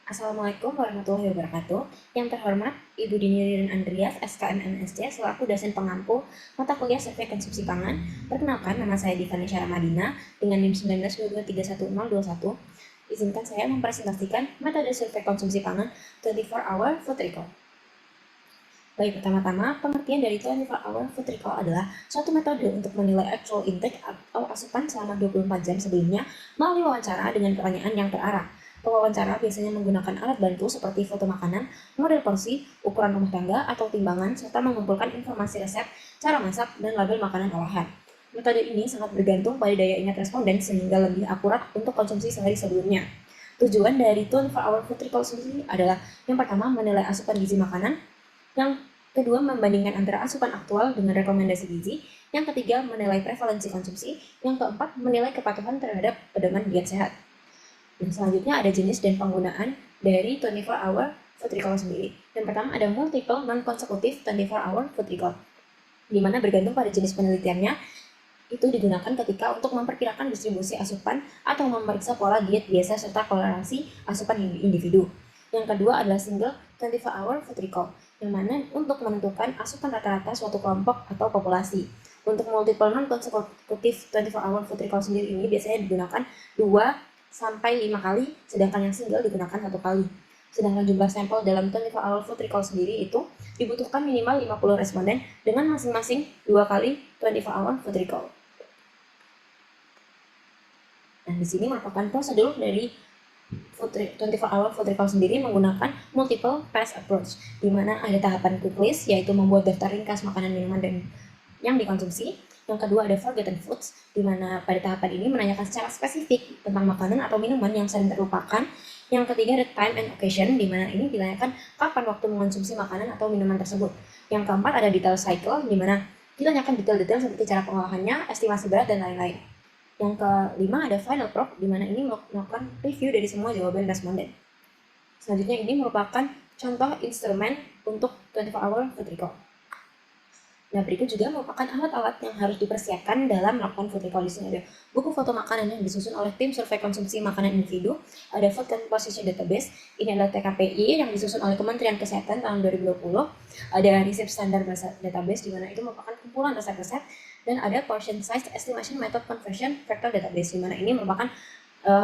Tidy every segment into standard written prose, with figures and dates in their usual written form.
Assalamualaikum warahmatullahi wabarakatuh. Yang terhormat Ibu Dini Ririn Andreas, SKM MSc, selaku dosen pengampu mata kuliah Survei Konsumsi Pangan. Perkenalkan, nama saya Divanisha Ramadina dengan NIM 1922311021. Izinkan saya mempresentasikan metode survei konsumsi pangan 24-hour food recall. Baik, pertama-tama, pengertian dari 24-hour food recall adalah suatu metode untuk menilai actual intake atau asupan selama 24 jam sebelumnya melalui wawancara dengan pertanyaan yang terarah. Pewawancara biasanya menggunakan alat bantu seperti foto makanan, model porsi, ukuran rumah tangga, atau timbangan, serta mengumpulkan informasi resep, cara masak, dan label makanan olahan. Metode ini sangat bergantung pada daya ingat responden sehingga lebih akurat untuk konsumsi sehari sebelumnya. Tujuan dari 24-hour food recall sendiri adalah yang pertama menilai asupan gizi makanan, yang kedua membandingkan antara asupan aktual dengan rekomendasi gizi, yang ketiga menilai prevalensi konsumsi, yang keempat menilai kepatuhan terhadap pedoman diet sehat. Dan selanjutnya ada jenis dan penggunaan dari 24-hour food recall sendiri. Yang pertama ada multiple non-consecutive 24-hour food recall, di mana bergantung pada jenis penelitiannya, itu digunakan ketika untuk memperkirakan distribusi asupan atau memeriksa pola diet biasa serta korelasi asupan individu. Yang kedua adalah single 24-hour food recall, yang mana untuk menentukan asupan rata-rata suatu kelompok atau populasi. Untuk multiple non-consecutive 24-hour food recall sendiri ini biasanya digunakan 2 sampai 5 kali, sedangkan yang single digunakan 1 kali. Sedangkan jumlah sampel dalam 24-hour food recall sendiri itu dibutuhkan minimal 50 responden dengan masing-masing 2 kali 24-hour food recall. Nah, di sini merupakan prosedur dari 24-hour food recall sendiri menggunakan multiple pass approach, di mana ada tahapan quick list, yaitu membuat daftar ringkas makanan minuman dan yang dikonsumsi. Yang kedua ada forgotten foods, di mana pada tahapan ini menanyakan secara spesifik tentang makanan atau minuman yang sering terlupakan. Yang ketiga ada time and occasion, di mana ini ditanyakan kapan waktu mengonsumsi makanan atau minuman tersebut. Yang keempat ada detail cycle, di mana ditanyakan detail-detail seperti cara pengolahannya, estimasi berat, dan lain-lain. Yang kelima ada final prop, di mana ini melakukan review dari semua jawaban responden. Selanjutnya ini merupakan contoh instrumen untuk 24-hour food recall. Nah, berikut juga merupakan alat-alat yang harus dipersiapkan dalam melakukan food recall. Di sini ada buku foto makanan yang disusun oleh tim survei konsumsi makanan individu, ada food composition database, ini adalah TKPI yang disusun oleh Kementerian Kesehatan tahun 2020, ada resep standar database di mana itu merupakan kumpulan resep-resep, dan ada portion size estimation method conversion factor database di mana ini merupakan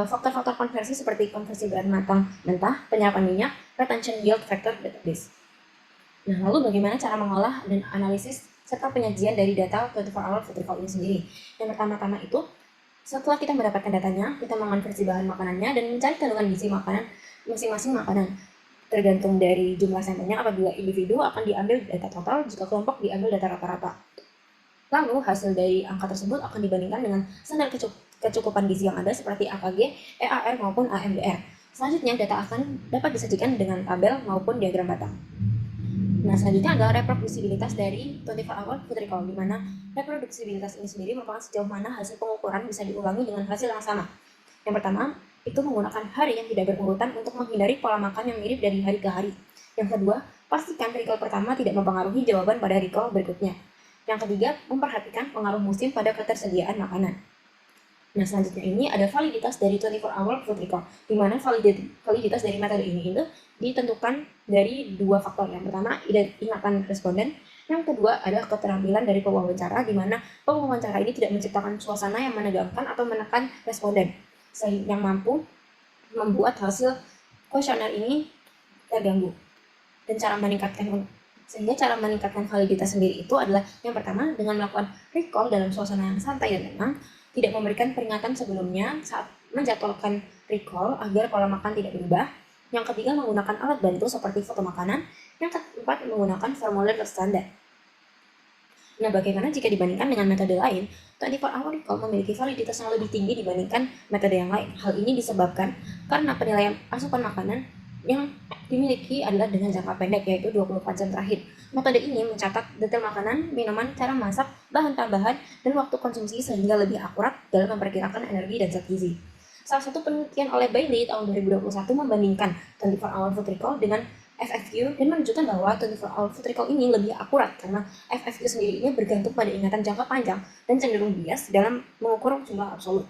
faktor-faktor konversi seperti konversi berat matang mentah, penyerapan minyak, retention yield factor database. Nah, lalu bagaimana cara mengolah dan analisis serta penyajian dari data 24-hour food recall ini sendiri? Yang pertama-tama itu, setelah kita mendapatkan datanya, kita mengonversi bahan makanannya dan mencari kandungan gizi makanan masing-masing makanan. Tergantung dari jumlah sampelnya, apabila individu akan diambil data total, jika kelompok diambil data rata-rata. Lalu hasil dari angka tersebut akan dibandingkan dengan standar kecukupan gizi yang ada seperti AKG, EAR maupun AMDR. Selanjutnya data akan dapat disajikan dengan tabel maupun diagram batang. Nah, selanjutnya adalah reproduksibilitas dari 24-hour food recall, di mana reproduksibilitas ini sendiri merupakan sejauh mana hasil pengukuran bisa diulangi dengan hasil yang sama. Yang pertama, itu menggunakan hari yang tidak berurutan untuk menghindari pola makan yang mirip dari hari ke hari. Yang kedua, pastikan recall pertama tidak mempengaruhi jawaban pada recall berikutnya. Yang ketiga, memperhatikan pengaruh musim pada ketersediaan makanan. Nah, selanjutnya ini ada validitas dari 24-hour food recall, di mana validitas dari metode ini itu ditentukan dari 2 faktor. Yang pertama, ingatan responden. Yang kedua adalah keterampilan dari pewawancara, di mana pewawancara ini tidak menciptakan suasana yang menegangkan atau menekan responden, yang mampu membuat hasil kuesioner ini terganggu. Dan cara meningkatkan validitas sendiri itu adalah yang pertama dengan melakukan recall dalam suasana yang santai dan tenang, tidak memberikan peringatan sebelumnya saat menjadwalkan recall agar pola makan tidak berubah. Yang ketiga menggunakan alat bantu seperti foto makanan. Yang keempat menggunakan formulir terstandar. Nah, bagaimana jika dibandingkan dengan metode lain? 24-hour recall memiliki validitas yang lebih tinggi dibandingkan metode yang lain. Hal ini disebabkan karena penilaian asupan makanan yang dimiliki adalah dengan jangka pendek, yaitu 24 jam terakhir. Metode ini mencatat detail makanan, minuman, cara masak, bahan tambahan, dan waktu konsumsi sehingga lebih akurat dalam memperkirakan energi dan zat gizi. Salah satu penelitian oleh Bailey tahun 2021 membandingkan 24-hour food recall dengan FFQ dan menunjukkan bahwa 24-hour food recall ini lebih akurat karena FFQ sendiri ini bergantung pada ingatan jangka panjang dan cenderung bias dalam mengukur jumlah absolut.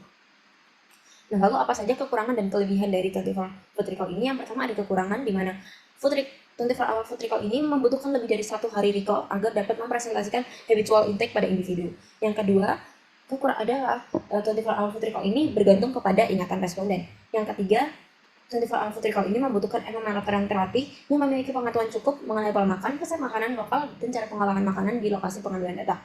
Nah, lalu apa saja kekurangan dan kelebihan dari 24 food recall ini? Yang pertama ada kekurangan di mana 24 hour food recall ini membutuhkan lebih dari 1 hari recall agar dapat mempresentasikan habitual intake pada individu. Yang kedua, kekurangan adalah 24 hour food recall ini bergantung kepada ingatan responden. Yang ketiga, 24 hour food recall ini membutuhkan MMR terapi yang memiliki pengetahuan cukup mengenai pola makan, resep makanan lokal, dan cara pengolahan makanan di lokasi pengambilan data.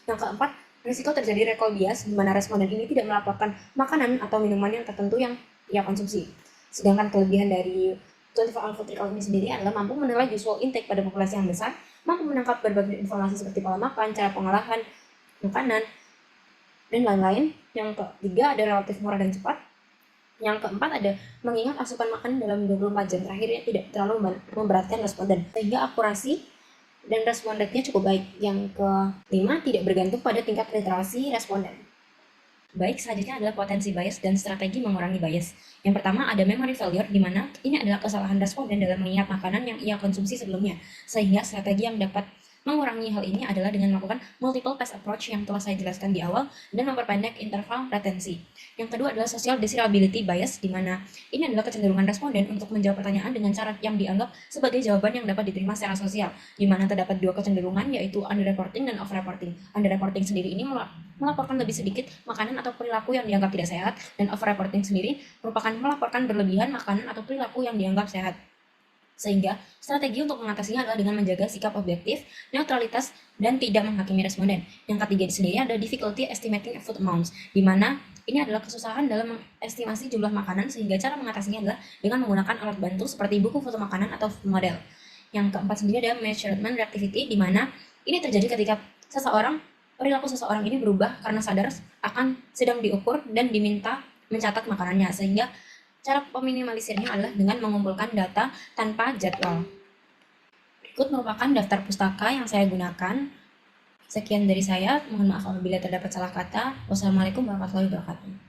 Yang keempat, risiko terjadi recall bias di mana responden ini tidak melaporkan makanan atau minuman yang tertentu yang ia konsumsi. Sedangkan kelebihan dari 24 hour food recall ini sendiri adalah mampu menilai usual intake pada populasi yang besar, mampu menangkap berbagai informasi seperti pola makan, cara pengolahan makanan, dan lain-lain. Yang ketiga ada relatif murah dan cepat. Yang keempat ada mengingat asupan makanan dalam 24 jam terakhirnya tidak terlalu memberatkan responden, sehingga akurasi dan respondennya cukup baik. Yang kelima, tidak bergantung pada tingkat literasi responden. Baik, selanjutnya adalah potensi bias dan strategi mengurangi bias. Yang pertama ada memory failure, di mana ini adalah kesalahan responden dalam mengingat makanan yang ia konsumsi sebelumnya, sehingga strategi yang dapat mengurangi hal ini adalah dengan melakukan multiple pass approach yang telah saya jelaskan di awal dan memperpendek interval retensi. Yang kedua adalah social desirability bias, di mana ini adalah kecenderungan responden untuk menjawab pertanyaan dengan cara yang dianggap sebagai jawaban yang dapat diterima secara sosial, di mana terdapat dua kecenderungan yaitu underreporting dan overreporting. Underreporting sendiri ini melaporkan lebih sedikit makanan atau perilaku yang dianggap tidak sehat, dan overreporting sendiri merupakan melaporkan berlebihan makanan atau perilaku yang dianggap sehat. Sehingga strategi untuk mengatasinya adalah dengan menjaga sikap objektif, netralitas, dan tidak menghakimi responden. Yang ketiga sendiri ada difficulty estimating food amounts, di mana ini adalah kesusahan dalam mengestimasi jumlah makanan, sehingga cara mengatasinya adalah dengan menggunakan alat bantu seperti buku foto makanan atau food model. Yang keempat sendiri ada measurement reactivity, di mana ini terjadi ketika perilaku seseorang ini berubah karena sadar akan sedang diukur dan diminta mencatat makanannya, sehingga cara peminimalisirnya adalah dengan mengumpulkan data tanpa jadwal. Berikut merupakan daftar pustaka yang saya gunakan. Sekian dari saya, mohon maaf apabila terdapat salah kata. Wassalamualaikum warahmatullahi wabarakatuh.